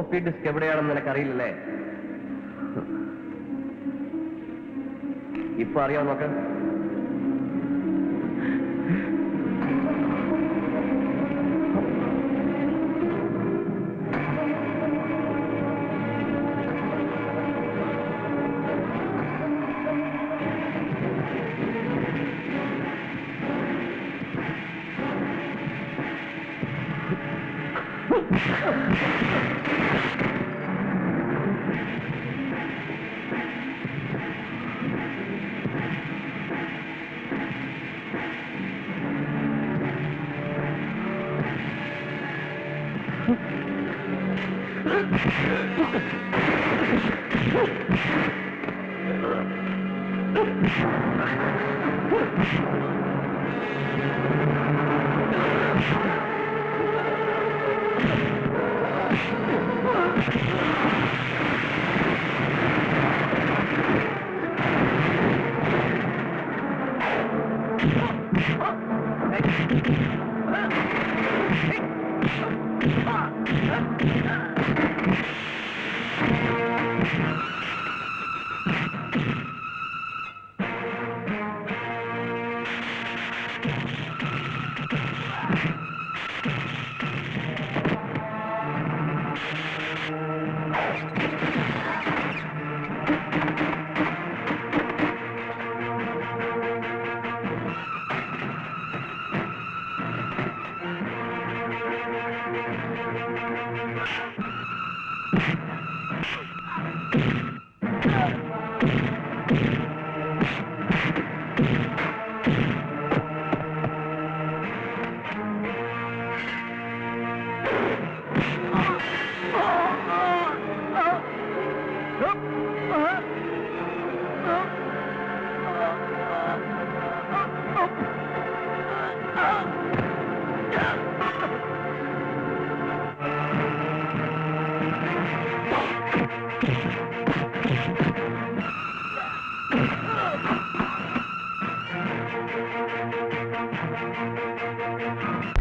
Floppy disk എവിടെയാണെന്ന് നിനക്കറിയില്ലല്ലേ? ഇപ്പൊ അറിയാമോ നോക്ക്.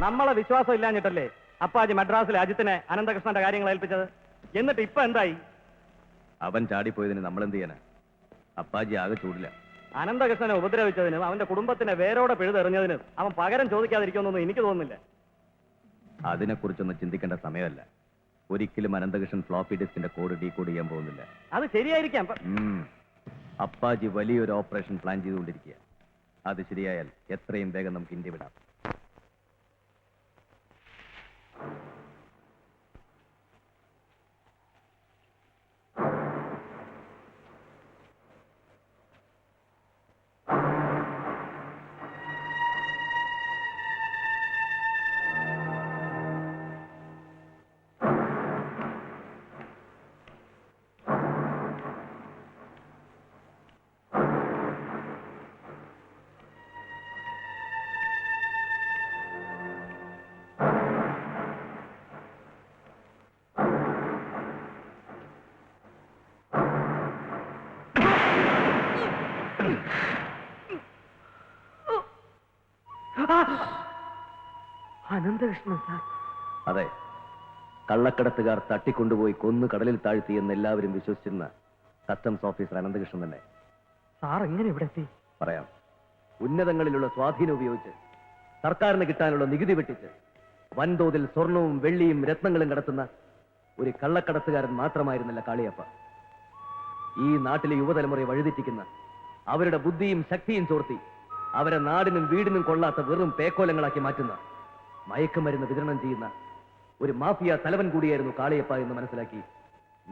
നമ്മളെ വിശ്വാസം ഇല്ലാഞ്ഞിട്ടല്ലേ അപ്പാജി മദ്രാസിലെ അജിത്തിനെ അനന്തകൃഷ്ണന്റെ കാര്യങ്ങൾ ഏൽപ്പിച്ചത്? എന്നിട്ട് ഇപ്പൊ എന്തായി? അവൻ ചാടിപ്പോയതിന് നമ്മളെന്ത് ചെയ്യാനാ? അപ്പാജി ആകെ ചൂടില്ല. അനന്തകൃഷ്ണനെ ഉപദ്രവിച്ചതിനും അവന്റെ കുടുംബത്തിനെ വേരോടെ പിഴുതെറിഞ്ഞതിനും അവൻ പകരം ചോദിക്കാതിരിക്കുമെന്നൊന്നും എനിക്ക് തോന്നുന്നില്ല. അതിനെക്കുറിച്ചൊന്നും ചിന്തിക്കേണ്ട സമയമല്ല. ഒരിക്കലും അനന്തകൃഷ്ണൻ ഫ്ലോപ്പി ഡിസ്കിന്റെ കോഡ് ഡീകോഡ് ചെയ്യാൻ പോകുന്നില്ല. അത് ശരിയായിരിക്കാം. അപ്പാജി വലിയൊരു ഓപ്പറേഷൻ പ്ലാൻ ചെയ്തുകൊണ്ടിരിക്കുക. അത് ശരിയായാൽ എത്രയും വേഗം നമുക്ക് ഇന്ത്യ വിടാം. അനന്തകൃഷ്ണൻ സാർ? അതെ, കള്ളക്കടത്തുകാർ തട്ടിക്കൊണ്ടുപോയി കൊന്നു കടലിൽ താഴ്ത്തി എന്ന് എല്ലാവരും വിശ്വസിച്ചിരുന്ന കസ്റ്റംസ് ഓഫീസർ അനന്തകൃഷ്ണൻ തന്നെ. സാർ എങ്ങനെ ഇവിടെ എത്തി? പറയാം. ഉന്നതങ്ങളിലുള്ള സ്വാധീനം ഉപയോഗിച്ച് സർക്കാരിന് കിട്ടാനുള്ള നികുതി വെട്ടിച്ച് വൻതോതിൽ സ്വർണവും വെള്ളിയും രത്നങ്ങളും കടത്തുന്ന ഒരു കള്ളക്കടത്തുകാരൻ മാത്രമായിരുന്നില്ല കാളിയപ്പ. ഈ നാട്ടിലെ യുവതലമുറയെ വഴിതെറ്റിക്കുന്ന, അവരുടെ ബുദ്ധിയും ശക്തിയും ചോർത്തി അവരെ നാടിനും വീടിനും കൊള്ളാത്ത വെറും പേക്കോലങ്ങളാക്കി മാറ്റുന്ന, മയക്കുമരുന്ന് വിതരണം ചെയ്യുന്ന ഒരു മാഫിയ തലവൻ കൂടിയായിരുന്നു കാളിയപ്പ എന്ന് മനസ്സിലാക്കി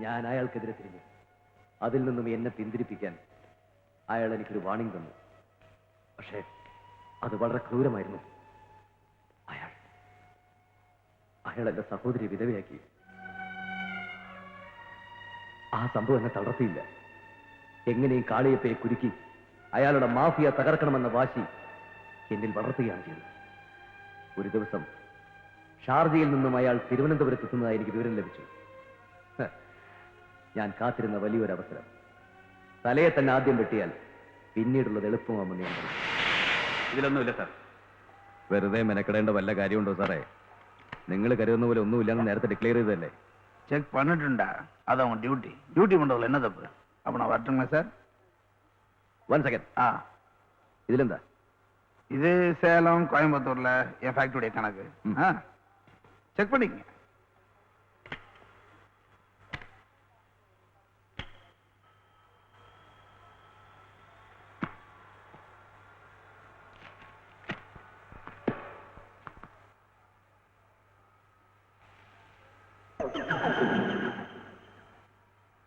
ഞാൻ അയാൾക്കെതിരെ തിരിഞ്ഞു. അതിൽ നിന്നും എന്നെ പിന്തിരിപ്പിക്കാൻ അയാൾ എനിക്കൊരു വാണിംഗ് തന്നു. പക്ഷേ അത് വളരെ ക്രൂരമായിരുന്നു. അയാൾ എന്റെ സഹോദരി വിധവയാക്കി. ആ സംഭവം എന്നെ തളർത്തിയില്ല. എങ്ങനെയും കാളിയപ്പയെ കുരുക്കി അയാളുടെ മാഫിയ തകർക്കണമെന്ന വാശി എന്നിൽ വളർത്തുകയാണ് ചെയ്തത്. ഒരു ദിവസം ഷാർജയിൽ നിന്നും അയാൾ തിരുവനന്തപുരത്ത് എത്തുന്നതായി എനിക്ക് വിവരം ലഭിച്ചു. ഞാൻ കാത്തിരുന്ന വലിയൊരു അവസരം. തലയെ തന്നെ ആദ്യം വെട്ടിയാൽ പിന്നീടുള്ളത് എളുപ്പമാണെന്ന് ഞാൻ പറഞ്ഞു. ഇതിലൊന്നുമില്ല സാർ. വെറുതെ മെനക്കെടേണ്ട വല്ല കാര്യമുണ്ടോ സാറേ? നിങ്ങൾ കരുതുന്ന പോലെ ഒന്നുമില്ലെന്ന് നേരത്തെ ഡിക്ലെയർ ചെയ്തതല്ലേ? செக் பண்ணிட்டுண்டா அது அவங்க டியூட்டி டியூட்டி பண்றதுல என்ன தப்பு அப்ப நான் வரட்டுங்களா சார் 1 செகண்ட். ஆ ഇതിലെന്താ? இது சேலம் கோயம்புத்தூர்ல என் ஃபேக்டரியுடைய கணக்கு செக் பண்ணிக்கங்க.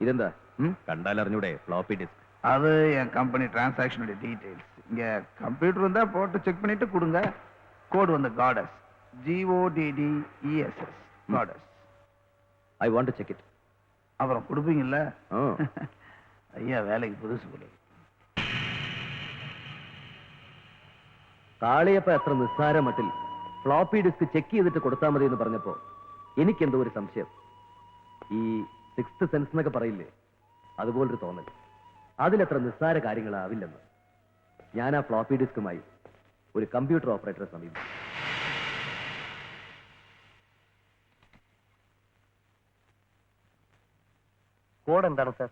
ഇതെന്താ? കണ്ടാൽ അറിഞ്ഞൂടെ? Floppy disk. அது என் கம்பெனி டிரான்சாக்ஷனுடைய டீடைல்ஸ். இங்க கம்ப்யூட்டர் இருந்தா போட்டு செக் பண்ணிட்டு கொடுங்க. கோட் வந்து goddess GODDESS goddess. I want to check it. அப்புறம் கொடுப்பீங்கல்ல? ஐயா வேலைக்கு புதுசு போல. കാളിയപ്പ അത്ര നിസ്സാര മട്ടിൽ ഫ്ലോപ്പി ഡിസ്ക് ചെക്ക് ചെയ്തിട്ട് കൊടുത്താൽ മതി എന്ന് പറഞ്ഞപ്പോ എനിക്കെന്തോ ഒരു സംശയം. ഈ 6th സെൻസ് എന്നൊക്കെ പറയില്ലേ, അതുപോലൊരു തോന്നൽ. അതിലത്ര നിസ്സാര കാര്യങ്ങളാവില്ലെന്ന്. ഞാൻ ആ ഫ്ലോപ്പി ഡിസ്കുമായി ഒരു കമ്പ്യൂട്ടർ ഓപ്പറേറ്ററെ സമീപിച്ചു. കോഡ് എന്താണ് സാർ?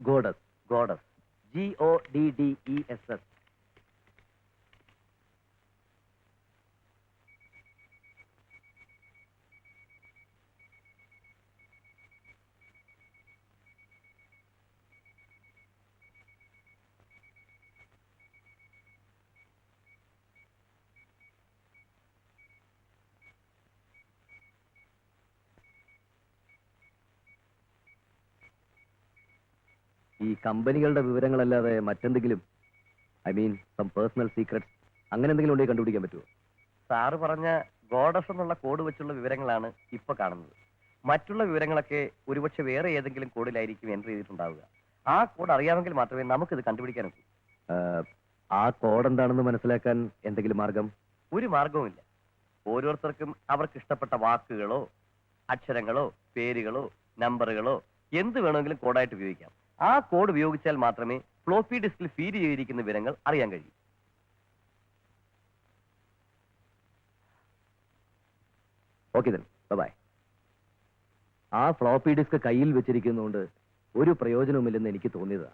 ഗോഡസ്. Goddess GODDESS. ഈ കമ്പനികളുടെ വിവരങ്ങളല്ലാതെ മറ്റെന്തെങ്കിലും, I mean some personal secrets, അങ്ങനെ എന്തെങ്കിലും ഉണ്ടെങ്കിൽ കണ്ടുപിടിക്കാൻ പറ്റുമോ? സാറ് പറഞ്ഞ ഗോഡസ് എന്നുള്ള കോഡ് വെച്ചുള്ള വിവരങ്ങളാണ് ഇപ്പൊ കാണുന്നത്. മറ്റുള്ള വിവരങ്ങളൊക്കെ ഒരുപക്ഷെ വേറെ ഏതെങ്കിലും കോഡിലായിരിക്കും എൻട്രി ചെയ്തിട്ടുണ്ടാവുക. ആ കോഡ് അറിയാമെങ്കിൽ മാത്രമേ നമുക്കിത് കണ്ടുപിടിക്കാൻ ഒക്കൂ. ആ കോഡ് എന്താണെന്ന് മനസ്സിലാക്കാൻ എന്തെങ്കിലും മാർഗം? ഒരു മാർഗവുമില്ല. ഓരോരുത്തർക്കും അവർക്ക് ഇഷ്ടപ്പെട്ട വാക്കുകളോ അക്ഷരങ്ങളോ പേരുകളോ നമ്പറുകളോ എന്ത് വേണമെങ്കിലും കോഡായിട്ട് ഉപയോഗിക്കാം. ആ കോഡ് ഉപയോഗിച്ചാൽ മാത്രമേ ഫ്ലോപ്പി ഡിസ്കിൽ ഫീഡ് ചെയ്തിരിക്കുന്ന വിവരങ്ങൾ അറിയാൻ കഴിയൂ. Okay then, bye. ആ ഫ്ലോപ്പി ഡിസ്ക് കയ്യിൽ വെച്ചിരിക്കുന്നതുകൊണ്ട് ഒരു പ്രയോജനവുമില്ലെന്ന് എനിക്ക് തോന്നിയതാ.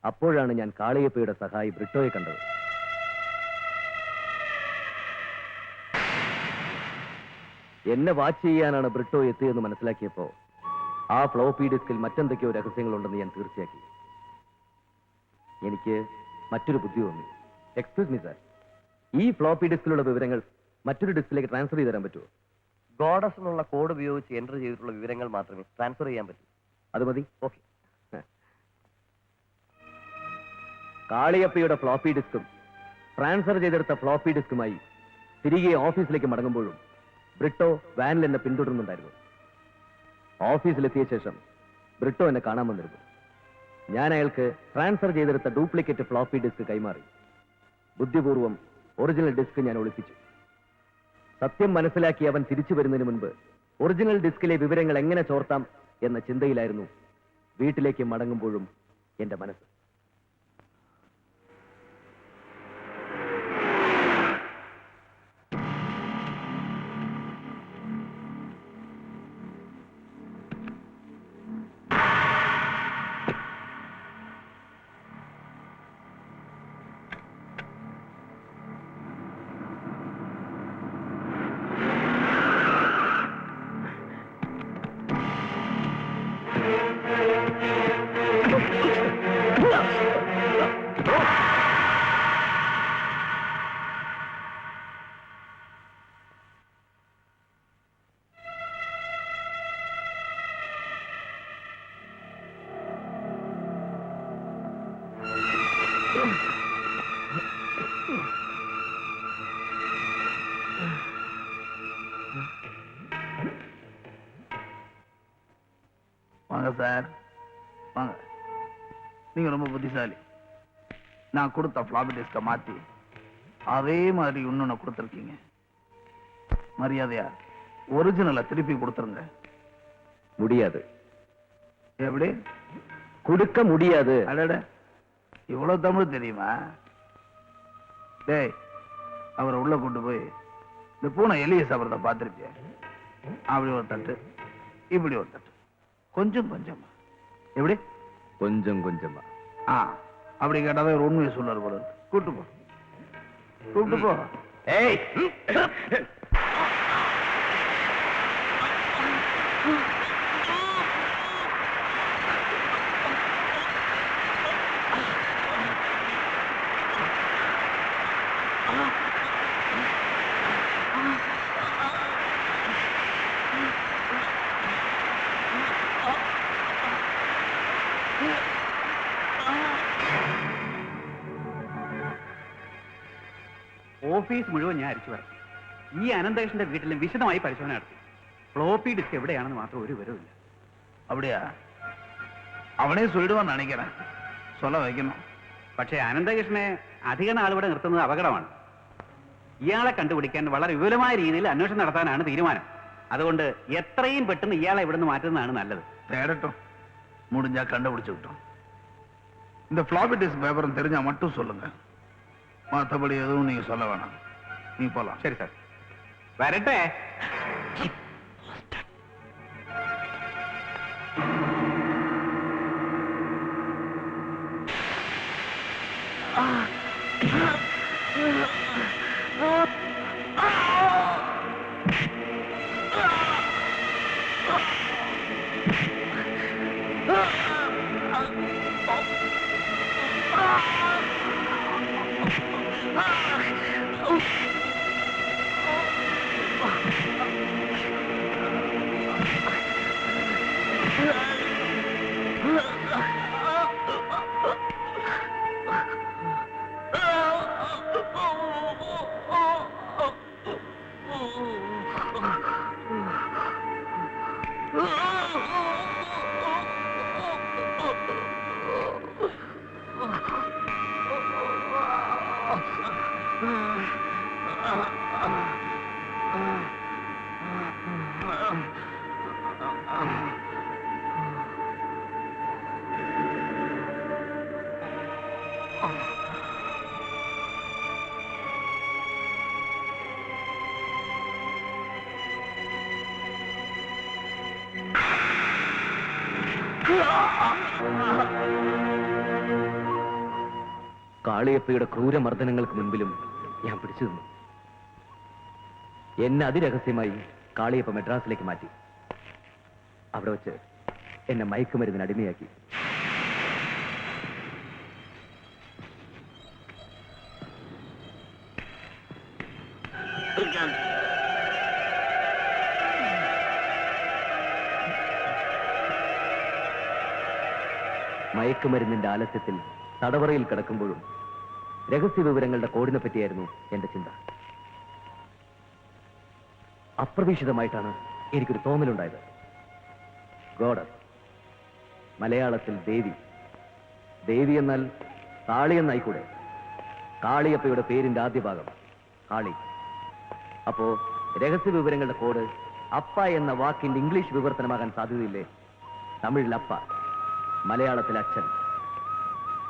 അപ്പോഴാണ് ഞാൻ കാളിയപ്പയുടെ സഹായി ബ്രിട്ടോയെ കണ്ടത്. എന്നെ വാച്ച് ചെയ്യാനാണ് ബ്രിട്ടോ എത്തിയതെന്ന് മനസ്സിലാക്കിയപ്പോ ആ ഫ്ലോപ്പി ഡിസ്കിൽ മറ്റെന്തൊക്കെയോ രഹസ്യങ്ങളുണ്ടെന്ന് ഞാൻ തീർച്ചയാക്കി. എനിക്ക് മറ്റൊരു ബുദ്ധി തോന്നി. എക്സ്ക്യൂസ് മീ സാർ, ഈ ഫ്ലോപ്പി ഡിസ്കിലുള്ള വിവരങ്ങൾ മറ്റൊരു ഡിസ്കിലേക്ക് ട്രാൻസ്ഫർ ചെയ്ത് തരാൻ പറ്റുമോ? ഗോഡസ് എന്നുള്ള കോഡ് ഉപയോഗിച്ച് എൻറ്റർ ചെയ്തിട്ടുള്ള വിവരങ്ങൾ മാത്രമേ ട്രാൻസ്ഫർ ചെയ്യാൻ പറ്റൂ. അത് മതി. ഓക്കെ. കാളിയപ്പയുടെ ഫ്ലോപ്പി ഡിസ്കും ട്രാൻസ്ഫർ ചെയ്തെടുത്ത ഫ്ലോപ്പി ഡിസ്കുമായി തിരികെ ഓഫീസിലേക്ക് മടങ്ങുമ്പോഴും ബ്രിട്ടോ വാനിൽ എന്നെ പിന്തുടരുന്നുണ്ടായിരുന്നു. ഓഫീസിലെത്തിയ ശേഷം ബ്രിട്ടോ എന്നെ കാണാൻ വന്നിരുന്നു. ഞാൻ അയാൾക്ക് ട്രാൻസ്ഫർ ചെയ്തെടുത്ത ഡ്യൂപ്ലിക്കേറ്റ് ഫ്ലോപ്പി ഡിസ്ക് കൈമാറി. ബുദ്ധിപൂർവ്വം ഒറിജിനൽ ഡിസ്ക് ഞാൻ ഒളിപ്പിച്ചു. സത്യം മനസ്സിലാക്കി അവൻ തിരിച്ചു വരുന്നതിന് മുൻപ് ഒറിജിനൽ ഡിസ്കിലെ വിവരങ്ങൾ എങ്ങനെ ചോർത്താം എന്ന ചിന്തയിലായിരുന്നു വീട്ടിലേക്ക് മടങ്ങുമ്പോഴും എന്റെ മനസ്സ്. வாங்க சார், வாங்க. நீங்க ரொம்ப புத்திசாலி. நான் கொடுத்த ஃப்ளாப்பி டிஸ்கை மாத்தி அதே மாதிரி இன்னொன்னு கொடுத்துருக்கீங்க. மரியாதையா ஒரிஜினலை திருப்பி கொடுத்துருங்க. முடியாது. எப்படி? கொடுக்க முடியாது. அடட, இவ்வளவு தமிழ் தெரியுமா? டேய், அவரை உள்ள கொண்டு போய் இந்த பூனை எலியை சாப்பிட்றத பார்த்துருப்பிய. அப்படி ஒரு தட்டு இப்படி ஒரு தட்டு கொஞ்சம் கொஞ்சமா எப்படி கொஞ்சம் கொஞ்சமா. ஆ அப்படி கேட்டாதான் ஒரு உண்மையை சொல்லார் போல இருக்கு. கூட்டு போ கூப்பிட்டு போ. ஏய் ഓഫീസ് മുഴുവൻ ഞാൻ അരിച്ചു പറഞ്ഞു. ഈ അനന്തകൃഷ്ണന്റെ വീട്ടിലും വിശദമായി പരിശോധന നടത്തി. ഫ്ലോപ്പി ഡിസ്ക് എവിടെയാണെന്ന് മാത്രം ഒരു വിവരമില്ല. அப்படியா அவனே சொல்லிடுவான்னு நினைக்கிறேன். சொல்ல வைக்கணும். പക്ഷേ അനന്തകൃഷ്ണനെ അധിക നാൾ ഇവിടെ നിർത്തുന്നത് അപകടമാണ്. ഇയാളെ കണ്ടുപിടിക്കാൻ വളരെ വിപുലമായ രീതിയിൽ അന്വേഷണം നടത്താനാണ് തീരുമാനം. അതുകൊണ്ട് എത്രയും പെട്ടെന്ന് ഇയാളെ ഇവിടുന്ന് മാറ്റുന്നതാണ് നല്ലത്. தேடட்டும், முடிஞ்சா கண்டுபிடிச்சுக்கிட்டோம். இந்த ஃப்ளாப்பி டிஸ்க் பேப்பரும் தெரிஞ்சா மட்டும் சொல்லுங்க. மற்றபடி எதுவும் நீங்க சொல்ல வேணாம். நீ போலாம். ശരി സാർ, വരട്ടെ. കാളിയപ്പയുടെ ക്രൂരമർദ്ദനങ്ങൾക്ക് മുൻപിലും ഞാൻ പിടിച്ചു നിന്നു. എന്നെ അതിരഹസ്യമായി കാളിയപ്പ മെഡ്രാസിലേക്ക് മാറ്റി. അവിടെ വെച്ച് എന്നെ മയക്കുമരുന്നിന് അടിമയാക്കി. മയക്കുമരുന്നിന്റെ ആലസ്യത്തിൽ തടവറയിൽ കിടക്കുമ്പോഴും രഹസ്യ വിവരങ്ങളുടെ കോഡിനെ പറ്റിയായിരുന്നു എന്റെ ചിന്ത. അപ്രതീക്ഷിതമായിട്ടാണ് എനിക്കൊരു തോന്നലുണ്ടായത്. ഗോഡസ്, മലയാളത്തിൽ ദേവി. ദേവി എന്നാൽ കാളി എന്നായിക്കൂടെ? കാളിയപ്പയുടെ പേരിന്റെ ആദ്യ ഭാഗം കാളി. അപ്പോ രഹസ്യ വിവരങ്ങളുടെ കോഡ് അപ്പ എന്ന വാക്കിന്റെ ഇംഗ്ലീഷ് വിവർത്തനമാകാൻ സാധ്യതയില്ലേ? തമിഴിൽ അപ്പ, മലയാളത്തിൽ അച്ഛൻ,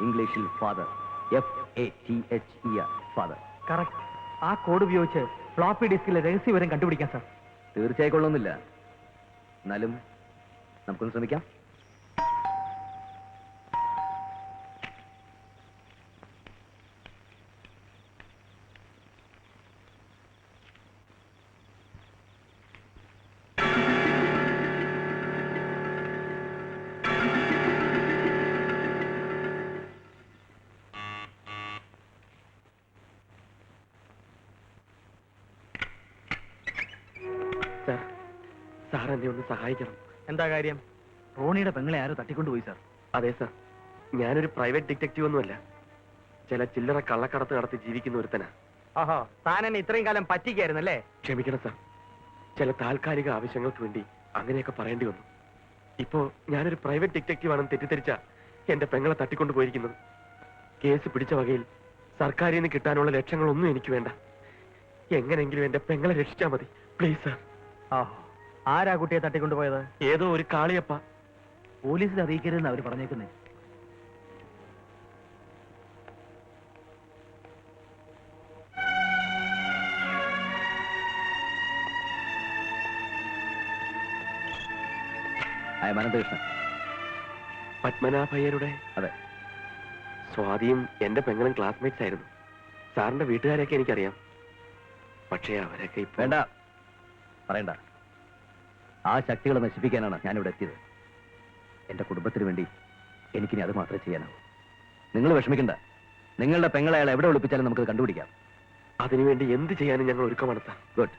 ഇംഗ്ലീഷിൽ ഫാദർ. FATHER, father. കറക്റ്റ്. ആ കോഡ് ഉപയോഗിച്ച് ഫ്ലോപ്പി ഡിസ്കിലെ രഹസ്യവിവരം കണ്ടുപിടിക്കാം സാർ. തീർച്ചയായും കൊള്ളുന്നില്ല. എന്നാലും നമുക്കൊന്ന് ശ്രമിക്കാം. സാർ എന്നെ ഒന്ന് സഹായിക്കണം. എന്താ കാര്യം? റോണിയുടെ പെങ്ങളെ ആരോ തട്ടിക്കൊണ്ടുപോയി സാർ. അതെ സാർ, ഞാനൊരു പ്രൈവറ്റ് ഡിറ്റക്റ്റീവ് ഒന്നുമല്ല. ചില ചില്ലറ കള്ളക്കടത്ത് നടത്തി ജീവിക്കുന്ന ഒരുത്തനാ. ഓഹോ, താൻ എന്നെ ഇത്രയും കാലം പറ്റിക്കായിരുന്നല്ലേ? ക്ഷമിക്കണം സാർ, ചില താൽക്കാലിക ആവശ്യങ്ങൾക്ക് വേണ്ടി അങ്ങനെയൊക്കെ പറയേണ്ടി വന്നു. ഇപ്പോ ഞാനൊരു പ്രൈവറ്റ് ഡിറ്റക്റ്റീവ് ആണെന്ന് തെറ്റിദ്ധരിച്ച എന്റെ പെങ്ങളെ തട്ടിക്കൊണ്ടുപോയിരിക്കുന്നത്. കേസ് പിടിച്ച വകയിൽ സർക്കാരിൽ നിന്ന് കിട്ടാനുള്ള ലക്ഷ്യങ്ങളൊന്നും എനിക്ക് വേണ്ട. എങ്ങനെയെങ്കിലും എന്റെ പെങ്ങളെ രക്ഷിച്ചാൽ മതി, പ്ലീസ് സാർ. ഓഹോ, ആരാ കുട്ടിയെ തട്ടിക്കൊണ്ടുപോയത്? ഏതോ ഒരു കാളിയപ്പ. പോലീസിൽ അറിയിക്കരുതെന്ന് അവർ പറഞ്ഞേക്കുന്നേ. ആയ അനന്തകൃഷ്ണൻ. പത്മനാഭയ്യരുടെ അതെ. സ്വാതിയും എന്റെ പെങ്ങളും ക്ലാസ്മേറ്റ്സ് ആയിരുന്നു. സാറിന്റെ വീട്ടുകാരെയൊക്കെ എനിക്കറിയാം. പക്ഷേ അവരൊക്കെ ഇപ്പൊ വേണ്ട, പറയണ്ട. ആ ശക്തികളെ നശിപ്പിക്കാനാണ് ഞാനിവിടെ എത്തിയത്. എന്റെ കുടുംബത്തിന് വേണ്ടി എനിക്കിനി അത് മാത്രമേ ചെയ്യാനാവൂ. നിങ്ങൾ വിഷമിക്കണ്ട. നിങ്ങളുടെ പെങ്ങളെ അയാൾ എവിടെ ഒളിപ്പിച്ചാലും നമുക്ക് കണ്ടുപിടിക്കാം. അതിനുവേണ്ടി എന്ത് ചെയ്യാനും ഞങ്ങൾ ഒരുക്കമാണ് സാർ. ഗുഡ്.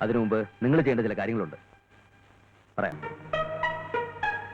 അതിനു മുമ്പ് നിങ്ങൾ ചെയ്യേണ്ട ചില കാര്യങ്ങളുണ്ട്, പറയാം.